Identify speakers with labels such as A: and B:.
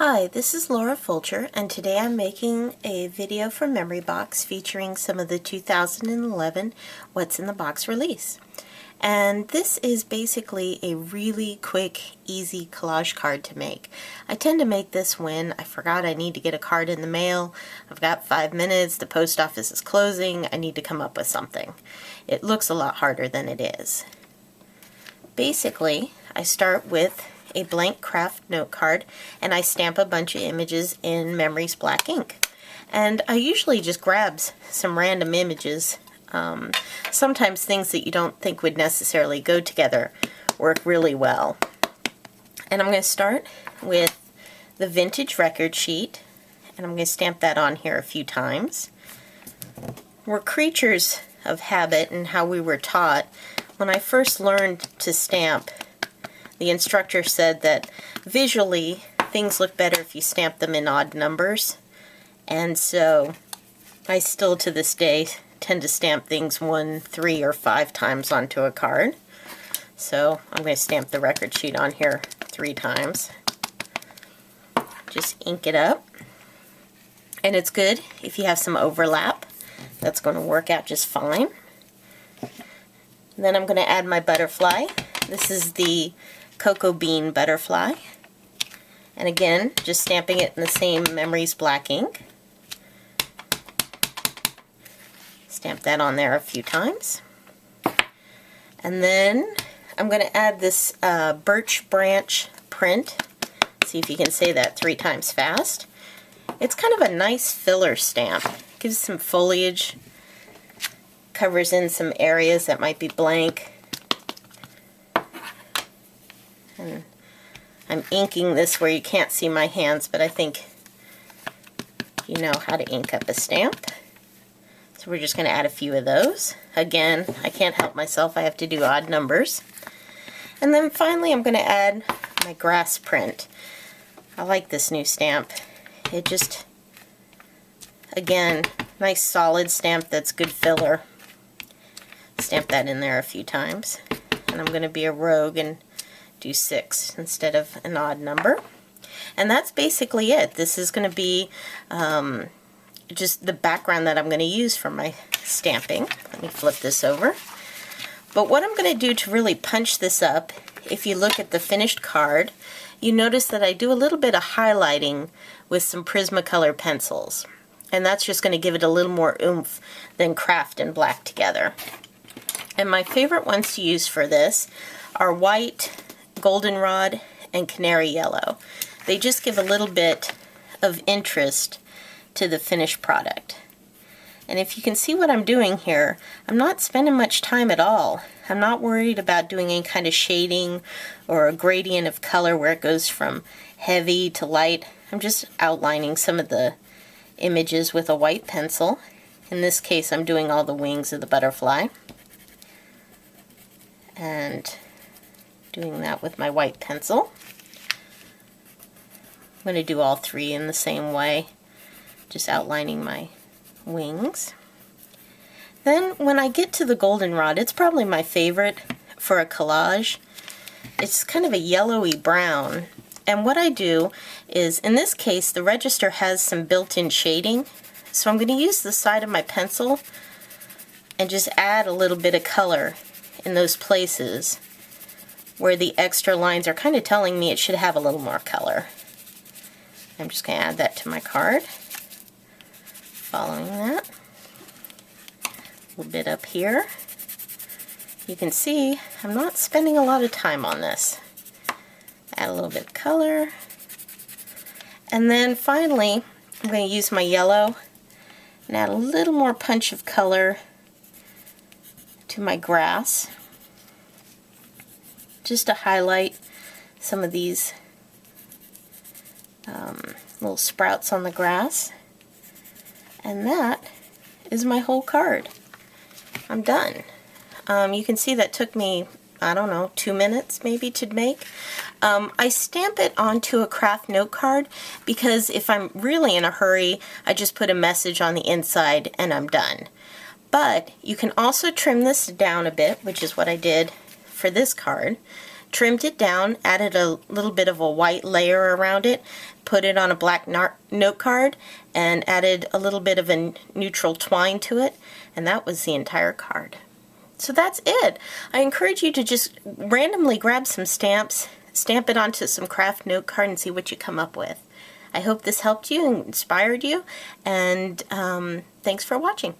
A: Hi, this is Laura Fulcher, and today I'm making a video for Memory Box featuring some of the 2011 What's in the Box release. And this is basically a really quick, easy collage card to make. I tend to make this when I forgot I need to get a card in the mail, I've got 5 minutes, the post office is closing, I need to come up with something. It looks a lot harder than it is. Basically, I start with a blank craft note card and I stamp a bunch of images in Memory's black ink. And I usually just grab some random images. Sometimes things that you don't think would necessarily go together work really well. And I'm going to start with the vintage record sheet, and I'm going to stamp that on here a few times. We're creatures of habit and how we were taught. When I first learned to stamp, the instructor said that visually things look better if you stamp them in odd numbers, and so I still to this day tend to stamp things 1, 3, or 5 times onto a card. So I'm going to stamp the record sheet on here 3 times. Just ink it up, and it's good if you have some overlap. That's going to work out just fine. And then I'm going to add my butterfly. This is the cocoa bean butterfly, and again just stamping it in the same Memory's black ink. Stamp that on there a few times, and then I'm going to add this birch branch print. See if you can say that 3 times fast. It's kind of a nice filler stamp. Gives some foliage, covers in some areas that might be blank. And I'm inking this where you can't see my hands, but I think you know how to ink up a stamp. So we're just going to add a few of those. Again, I can't help myself, I have to do odd numbers. And then finally I'm going to add my grass print. I like this new stamp. It just, again, nice solid stamp that's good filler. Stamp that in there a few times. And I'm going to be a rogue and do 6 instead of an odd number. And that's basically it. This is going to be just the background that I'm going to use for my stamping. Let me flip this over. But what I'm going to do to really punch this up, if you look at the finished card, you notice that I do a little bit of highlighting with some Prismacolor pencils. And that's just going to give it a little more oomph than craft and black together. And my favorite ones to use for this are white, goldenrod, and canary yellow. They just give a little bit of interest to the finished product. And if you can see what I'm doing here, I'm not spending much time at all. I'm not worried about doing any kind of shading or a gradient of color where it goes from heavy to light. I'm just outlining some of the images with a white pencil. In this case, I'm doing all the wings of the butterfly. And doing that with my white pencil. I'm going to do all 3 in the same way, just outlining my wings. Then when I get to the goldenrod, it's probably my favorite for a collage. It's kind of a yellowy brown, and what I do is, in this case, the register has some built-in shading, so I'm going to use the side of my pencil and just add a little bit of color in those places where the extra lines are kind of telling me it should have a little more color. I'm just going to add that to my card. Following that, a little bit up here. You can see I'm not spending a lot of time on this. Add a little bit of color. And then finally, I'm going to use my yellow and add a little more punch of color to my grass, just to highlight some of these little sprouts on the grass. And that is my whole card. I'm done. You can see that took me, I don't know, 2 minutes maybe to make. I stamp it onto a craft note card because if I'm really in a hurry, I just put a message on the inside and I'm done. But you can also trim this down a bit, which is what I did for this card, trimmed it down, added a little bit of a white layer around it, put it on a black note card, and added a little bit of a neutral twine to it, and that was the entire card. So that's it. I encourage you to just randomly grab some stamps, stamp it onto some craft note card, and see what you come up with. I hope this helped you and inspired you, and thanks for watching.